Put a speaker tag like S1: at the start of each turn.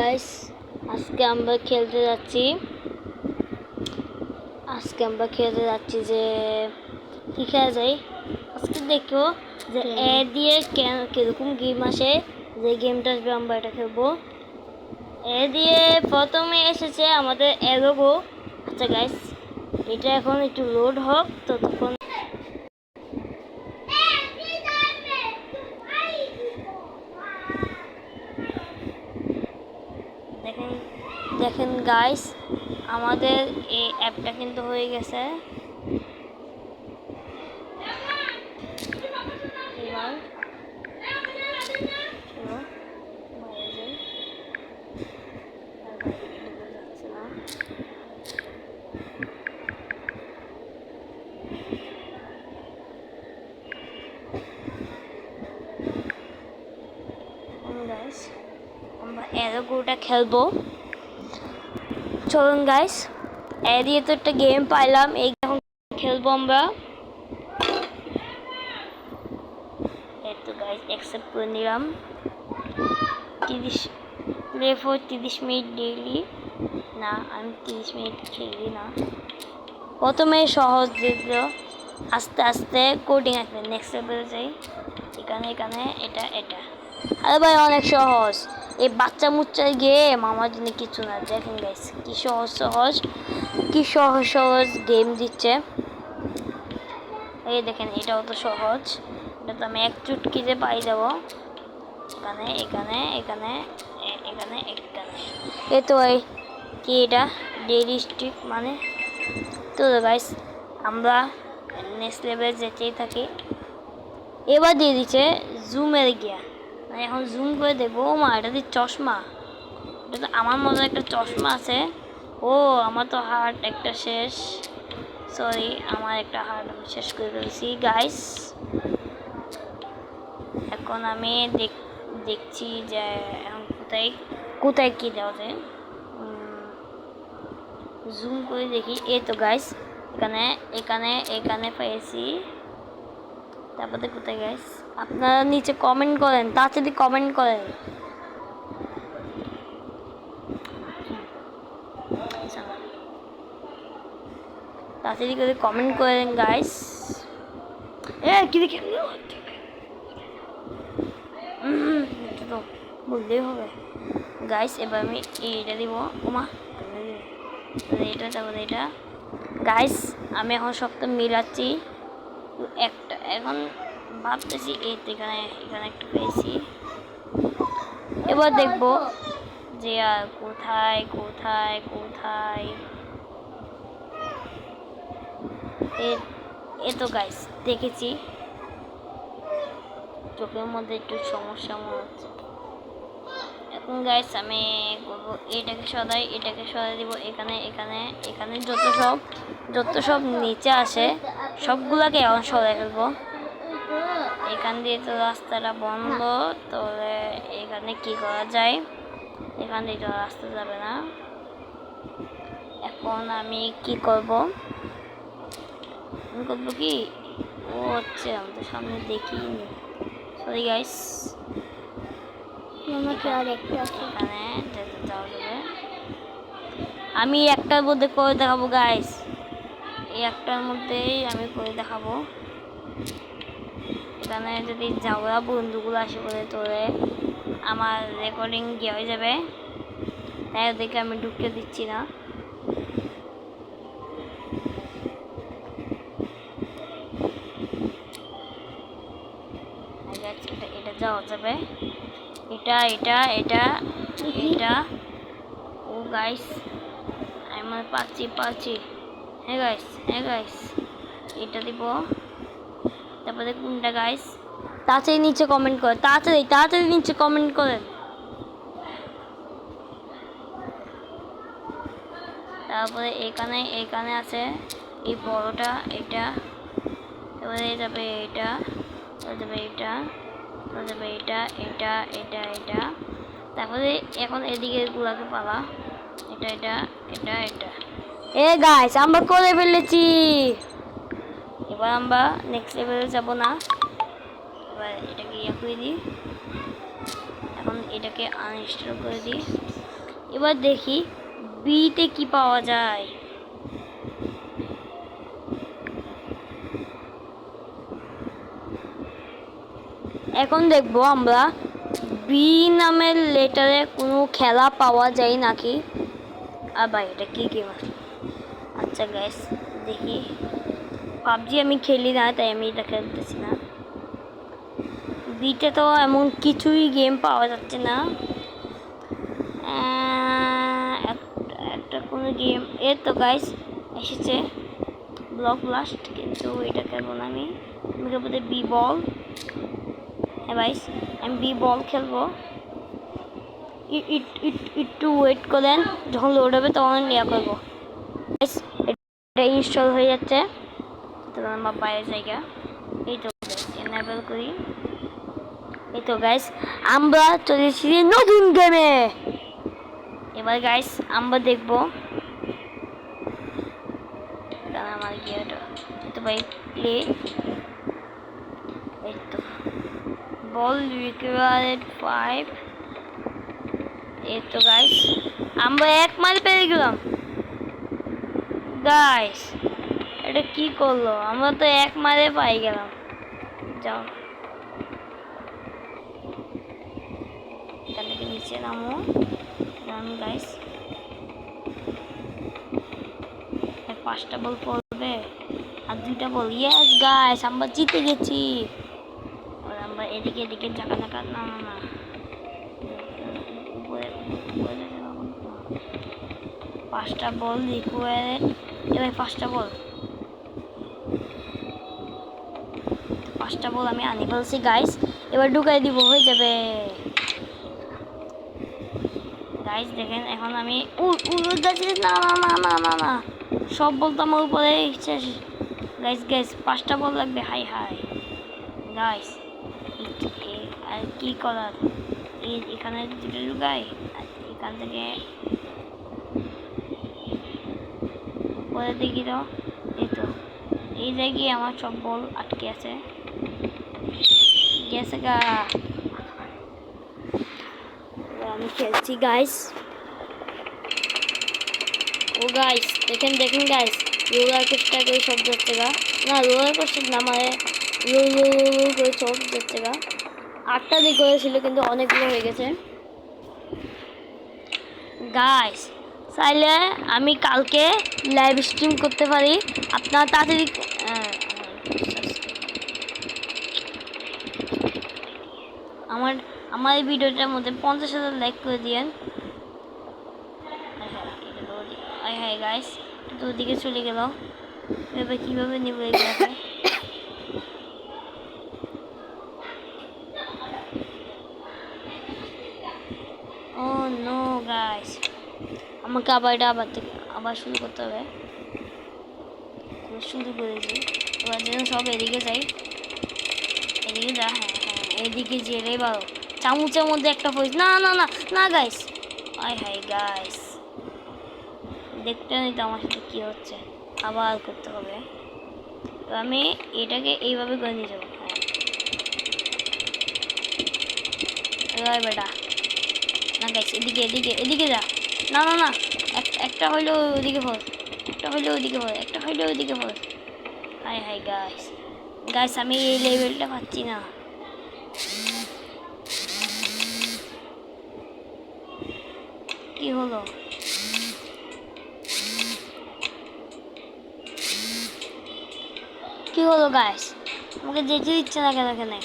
S1: Guys আজকে আমরা খেলতে যাচ্ছি যে কি খেলা যায় আজকে দেখো যে এ দিয়ে কিরকম গেম আসে যে গেমটা আসবে আমরা এটা খেলবো এ দিয়ে প্রথমে এসেছে আমাদের এলোগো আচ্ছা গাইস এটা এখন একটু লোড হোক ততক্ষণ দেখেন গাইস আমাদের এই অ্যাপটা কিন্তু হয়ে গেছে এবার আমরা এরোগুলোটা খেলবো চলুন গাইস এ দিয়ে তো একটা গেম পাইলাম এই এখন খেলবো আমরা এই তো গাইস অ্যাকসেপ্ট করে নিলাম 30 মিনিট ডেইলি না আমি 30 মিনিট খেলি না প্রথমে সহজ দিল আস্তে আস্তে কোডিং আসবে নেক্সট লেভেলে যাই এখানে এটা আরে ভাই অনেক সহজ এই বাচ্চা মুচ্চার গেম আমার জন্য কিছু না দেখেন গাইস কি সহজ গেম দিচ্ছে এই দেখেন এটাও তো সহজ এটা তো আমি এক চুটকিতে পাই যাবো এখানে এই তো ভাই কি এটা ডেইলি স্ট্রিক মানে তো গাইস আমরা নেক্সট লেভেল যেতেই থাকি এবার দিয়ে দিচ্ছে জুমের গিয়া মানে এখন জুম করে দেখবো ও মা এটা দিয়ে চশমা এটা তো আমার মতো একটা চশমা আছে ও আমার তো হার্ট একটা শেষ সরি আমার একটা হার্ট আমি শেষ করে ফেলছি গাইস এখন আমি দেখছি যে এখন কোথায় কি দেওয়া যায় জুম করে দেখি এই তো গাইস এখানে পেয়েছি তারপরে কোথায় গাইস আপনারা নিচে কমেন্ট করেন তাড়াতাড়ি কমেন্ট করেন তাড়াতাড়ি করে কমেন্ট করেন গাইস কি দেখে তো বললেই হবে গাইস এবার আমি এইটা দিব ওমা এটা তারপরে এটা গাইস আমি এখন সবটা মিলাচ্ছি একটা এখন ভাবতেছি এই তো এখানে একটা পেয়েছি এবার দেখবো যে আর কোথায় এই তো গাইস দেখেছি চোখের মধ্যে একটু সমস্যা মনে হচ্ছে এখন গাইস আমি করবো এটাকে সরাই দিব এখানে যত সব নিচে আসে সবগুলাকে এখন সরাই ফেলবো এখান দিয়ে তো রাস্তাটা বন্ধ তাহলে এখানে কি করা যায় এখান দিয়ে তো রাস্তা যাবে না এখন আমি কি করব কি ও হচ্ছে আমাদের সামনে দেখিনি সরি গাইস এখানে যাওয়া যাবে আমি একটার মধ্যে করে দেখাবো গাইস এই একটার মধ্যেই আমি করে দেখাবো এখানে যদি যাওয়া বন্ধুগুলো আসে বলে তোরে আমার রেকর্ডিং গিয়ে হয়ে যাবে তাই ওদেরকে আমি ঢুকতে দিচ্ছি না এটা যাওয়া যাবে এটা ও গাইস আমি পাচ্ছি হ্যাঁ গাইস এটা দিব তারপরে কোনটা গাইস তাড়াতাড়ি নিচে কমেন্ট করেন তাড়াতাড়ি নিচে কমেন্ট করেন তারপরে এখানে আছে এই বড়টা এটা তারপরে যাবে এটা তারপরে এখন এদিকে গুলাকে পালা এটা এ গাইস আমরা করে ফেলেছি এবার আমরা নেক্সট লেভেলে যাব না এবার এটাকে করে দিই এখন এটাকে আনইনস্টল করে দিই এবার দেখি বিতে কি পাওয়া যায়। এখন দেখবো আমরা বি নামের লেটারে কোনো খেলা পাওয়া যায় নাকি। আর ভাই এটা কি গেম আছে? আচ্ছা গাইস দেখি, পাবজি আমি খেলি না তাই আমি এটা খেলতেছি না। বিতে তো এমন কিছুই গেম পাওয়া যাচ্ছে না। একটা কোনো গেম এর তো গাইস এসেছে ব্লক ব্লাস্ট, কিন্তু এটা খেলবো না আমি খেলবো বি বল। হ্যাঁ গাইস আমি বি বল খেলবো। একটু ওয়েট করেন, যখন লোড হবে তখন ইয়া করবো। এটা ইনস্টল হয়ে যাচ্ছে, তখন আমার বাইরের জায়গা। এই তো এনেবল করি। এই তো গাইস আমরা চলে এসেছি নতুন গেমে। এবার গাইস আমরা দেখবো আমার গিয়েটা তো ভাই প্লে। এই তো বল রিকোয়ার্ড 5। এই তো গাইস আমরা এক মাইল পেয়ে গেলাম। গাইস এটা কি করলো? আমরা তো এক মাইলে পাই গেলাম। যাও এখান থেকে নিচে নামো। গাইস 5টা বল পড়বে আর 2টা বল। ইয়েস গাইস আমরা জিতে গেছি। আমরা এদিকে এদিকে জায়গা জায়গা না না না উপরে 5টা বল রিকোয়ার্ড। এবার 5টা বল আমি আনি ফেলছি গাইস। এবার ঢুকাই দিব, হয়ে যাবে। গাইস দেখেন এখন আমি না না না না না না সব বল তো আমার উপরে শেষ। গাইস 5টা বল লাগবে। হাই হাই গাইস আর কি করার, এখানে দুটো ঢুকাই এখান থেকে পরে দেখি তো। এই তো এই জায়গায় আমার সব বল আটকে আছে। গেছে গা আমি খেলছি গাইস। ও গাইস দেখেন গাইস রোলার কোস্টার করে শব্দ হচ্ছে গা। না রোলার কোস্টার না মানে রোল করে শব্দ হচ্ছে গা। 8টা দিক করেছিল কিন্তু অনেকগুলো হয়ে গেছে গাইস। চাইলে আমি কালকে লাইভ স্ট্রিম করতে পারি। আপনারা তাড়াতাড়ি আমার এই ভিডিওটার মধ্যে 50,000 লাইক করে দিয়েন। হাই গাইস তো ওদিকে চলে গেল। এবার কিভাবে নেব এগুলোকে? ও নো গাইস আমাকে আবার এটা আবার শুরু করতে হবে। শুরু করেছি এবার যেন সব এদিকে যাই। এদিকে যা, হ্যাঁ এদিকে যেলেই ভালো। চামচের মধ্যে একটা পয়সা না না না না গাইস। হাই গাইস দেখতে নেই তো আমার সাথে কি হচ্ছে, আবার করতে হবে। তো আমি এটাকে এইভাবে করে নিয়ে যাবো। হ্যাঁ বেটা না গাইস এদিকে যা। না না না একটা হইলেও ওদিকে ফোর, একটা হইলেও ওদিকে ফোর। হাই গাইস আমি এই লেভেলটা পাচ্ছি না। কি হলো? গাইস আমাকে যেতে দিচ্ছে না কেন এখানে?